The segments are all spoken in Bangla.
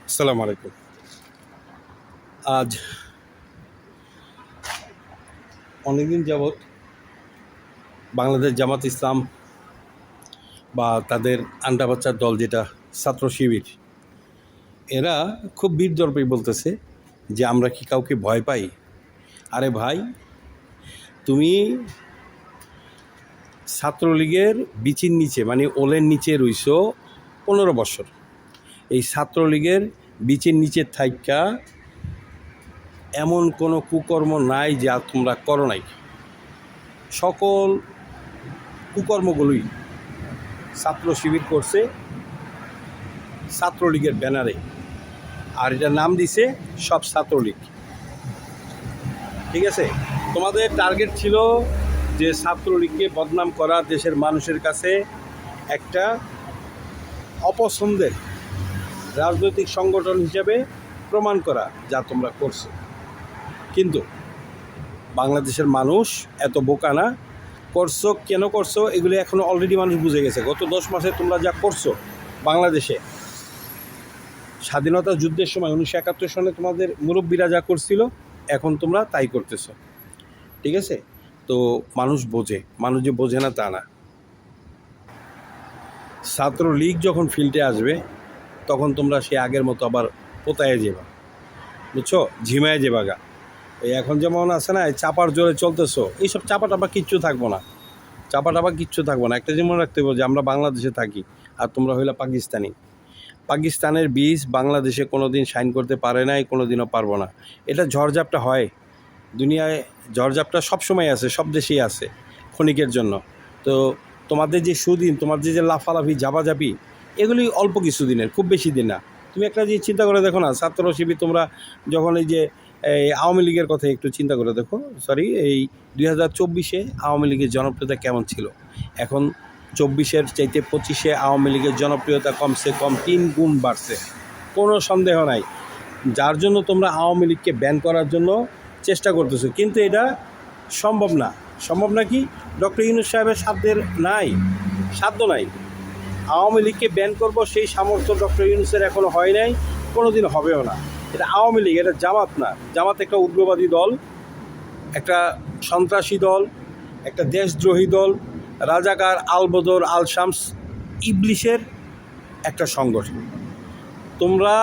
আসসালামু আলাইকুম। আজ অনেকদিন যাবৎ বাংলাদেশ জামাত ইসলাম বা তাদের আন্ডা বাচ্চার দল যেটা ছাত্র শিবির, এরা খুব বীরদর্পে বলতেছে যে আমরা কি কাউকে ভয় পাই? আরে ভাই, তুমি ছাত্রলীগের বিচির নিচে মানে ওলের নিচে রইছো 15 বছর। এই ছাত্রলীগের বিচির নিচে থাইকা এমন কোনো কুকর্ম নাই যা তোমরা করো নাই। সকল কুকর্মগুলোই ছাত্র শিবির করছে ছাত্রলীগের ব্যানারে, আর এটার নাম দিছে সব ছাত্রলীগ। ঠিক আছে, তোমাদের টার্গেট ছিল যে ছাত্রলীগকে বদনাম করা, দেশের মানুষের কাছে একটা অপছন্দের রাজনৈতিক সংগঠন হিসেবে প্রমাণ করা, যা তোমরা করছো। কিন্তু বাংলাদেশের মানুষ এত বোকা না। করছো কেন করছো এগুলো এখনো অলরেডি মানুষ বুঝে গেছে। গত 10 মাসে তোমরা যা করছো বাংলাদেশে, স্বাধীনতা যুদ্ধের সময় 1971 সনে তোমাদের মুরব্বীরা যা করছিল, এখন তোমরা তাই করতেছো। ঠিক আছে, তো মানুষ বোঝে, মানুষ যে বোঝে না তা না। ছাত্রলীগ যখন ফিল্ডে আসবে তখন তোমরা সে আগের মতো আবার পোতায় যাবা, বুঝছো, ঝিমায় যাবাগা। এই এখন যেমন আছে না, চাপার জোরে চলতেছো, এইসব চাপা টাপা কিচ্ছু থাকবো না, চাপা টাপা কিচ্ছু থাকবো না। একটা যেমন রাখতে হবে যে আমরা বাংলাদেশে থাকি আর তোমরা হইলা পাকিস্তানি। পাকিস্তানের বীজ বাংলাদেশে কোনো দিন শাইন করতে পারে নাই, কোনো দিনও পারবো না। এটা ঝড়ঝাপটা হয়, দুনিয়ায় ঝড়ঝাপটা সবসময় আছে, সব দেশেই আছে ক্ষণিকের জন্য। তো তোমাদের যে সুদিন, তোমাদের যে লাফালাফি জাপাজাপি, এগুলি অল্প কিছু দিনের, খুব বেশি দিন না। তুমি একটা যে চিন্তা করে দেখো না, ছাত্র শিবির তোমরা যখন এই যে আওয়ামী লীগের কথা একটু চিন্তা করে দেখো, এই 2024-এ আওয়ামী লীগের জনপ্রিয়তা কেমন ছিল। এখন 24-এর চাইতে 25-এ আওয়ামী লীগের জনপ্রিয়তা কমসে কম 3 গুণ বাড়ছে, কোনো সন্দেহ নাই। যার জন্য তোমরা আওয়ামী লীগকে ব্যান করার জন্য চেষ্টা করতেছো, কিন্তু এটা সম্ভব না। সম্ভব না কি? ডক্টর ইউনূস সাহেবের সাধ্য নাই। আওয়ামী লীগকে ব্যান করবো সেই সামর্থ্য ডক্টর ইউনূসের এখনও হয় নাই, কোনো দিন হবেও না। এটা আওয়ামী লীগ, এটা জামাত না। জামাত একটা উগ্রবাদী দল, একটা সন্ত্রাসী দল, একটা দেশদ্রোহী দল, রাজাকার, আলবদর, আল শামস, ইবলিশের একটা সংগঠন। তোমরা,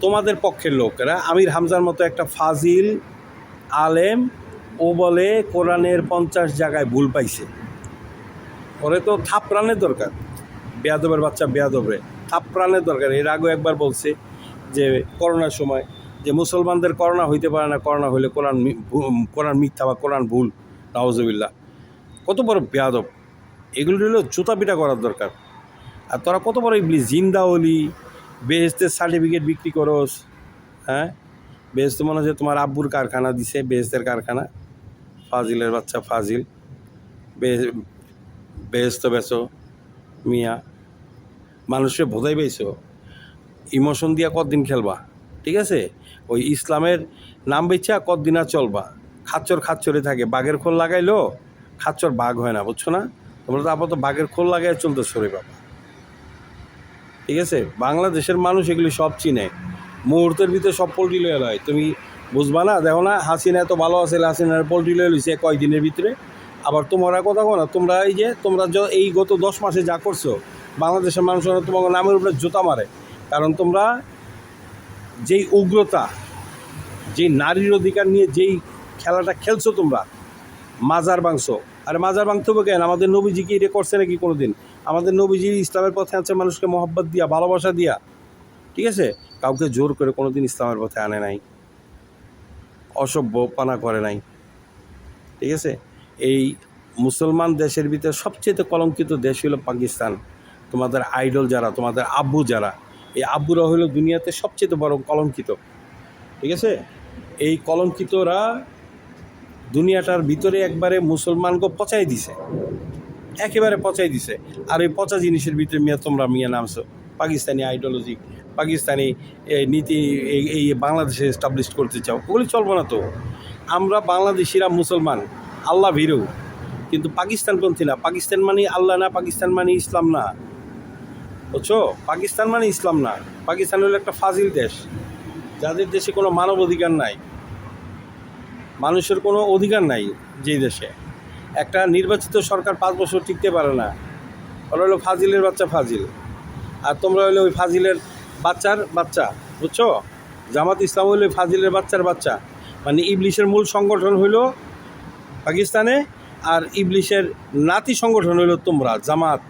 তোমাদের পক্ষের লোকেরা আমির হামজার মতো একটা ফাজিল আলেম, ও বলে কোরআনের 50 জায়গায় ভুল পাইছে, ওরে তো থাপড়ানের দরকার। বেয়াদবের বাচ্চা বেয়াদবরে থাপড়ানের দরকার। এর আগেও একবার বলছে যে করোনার সময় যে মুসলমানদের করোনা হইতে পারে না, করোনা হইলে কোরআন মিথ্যা বা কোরআন ভুল, নাউজুবিল্লাহ। কত বড় বেয়াদব! এগুলো হলো জুতা পিটা করার দরকার। আর তোরা কত বড় ইবলিশ, জিন্দা অলি, বেহেশতের সার্টিফিকেট বিক্রি করস। হ্যাঁ, বেহেশত মনে হচ্ছে তোমার আব্বুর কারখানা দিছে, বেহেশতের কারখানা। ফাজিলের বাচ্চা ফাজিল, বেহেশত বেচো মিয়া, মানুষের বোধাই পেয়েছো। ইমোশন দিয়া কতদিন খেলবা? ঠিক আছে, ওই ইসলামের নাম বেচা কতদিন আর চলবা? খাচ্চরে থাকে, বাঘের খোল লাগাইলো খাচ্চর বাঘ হয় না, বুঝছো না? তোমরা তো আপাতত বাঘের খোল লাগাই চলতেছো রে বাবা। ঠিক আছে, বাংলাদেশের মানুষ এগুলি সব চিনে, মুহূর্তের ভিতরে সব পোল্ট্রি লয়ে লয়। তুমি বুঝবা না, দেখো না হাসিনা এত ভালো আছে, হাসিনার পোল্ট্রি লয়ে লইছে কয়েকদিনের ভিতরে। আবার তোমরা কথা কো না, তোমরা এই যে তোমরা এই গত 10 মাসে যা করছো, বাংলাদেশের মানুষ তোমার নামের উপরে জুতা মারে। কারণ তোমরা যেই উগ্রতা, যেই নারীর অধিকার নিয়ে যেই খেলাটা খেলছো, তোমরা মাজার ভাঙছো। আরে মাজার ভাঙতে হবে কেন? আমাদের নবীজি কি এটা করছে নাকি কোনো দিন? আমাদের নবীজি ইসলামের পথে আছে মানুষকে মহব্বত দিয়া, ভালোবাসা দিয়া। ঠিক আছে, কাউকে জোর করে কোনো দিন ইসলামের পথে আনে নাই, অসভ্য পানা করে নাই। ঠিক আছে, এই মুসলমান দেশের ভিতরে সবচেয়ে কলঙ্কিত দেশ হলো পাকিস্তান। তোমাদের আইডল যারা, তোমাদের আব্বু যারা, এই আব্বুরা হলো দুনিয়াতে সবচেয়ে বড় কলঙ্কিত। ঠিক আছে, এই কলঙ্কিতরা দুনিয়াটার ভিতরে একবারে মুসলমানকে পচাই দিছে, একেবারে পচাই দিছে। আর এই পচা জিনিসের ভিতরে তোমরা নামছো পাকিস্তানি আইডিওলজি, পাকিস্তানি নীতি এই বাংলাদেশে এস্টাবলিশ করতে চাও। ওগুলি চলবো না তো। আমরা বাংলাদেশিরা মুসলমান, আল্লাহ ভীরু, কিন্তু পাকিস্তানপন্থী না। পাকিস্তান মানে আল্লাহ না, পাকিস্তান মানে ইসলাম না। বুঝছো? পাকিস্তান মানে ইসলাম না, পাকিস্তান হলো একটা ফাজিল দেশ, যাদের দেশে কোনো মানব অধিকার নাই, মানুষের কোনো অধিকার নাই। যেই দেশে একটা নির্বাচিত সরকার 5 বছর টিকতে পারে না, ওরা হলো ফাজিলের বাচ্চা ফাজিল। আর তোমরা হইলে ওই ফাজিলের বাচ্চার বাচ্চা, বুঝছো? জামাত ইসলাম হইলো ওই ফাজিলের বাচ্চার বাচ্চা। মানে ইবলিশের মূল সংগঠন হইলো পাকিস্তানে, আর ইবলিশের নাতি সংগঠন হইলো তোমরা জামাত।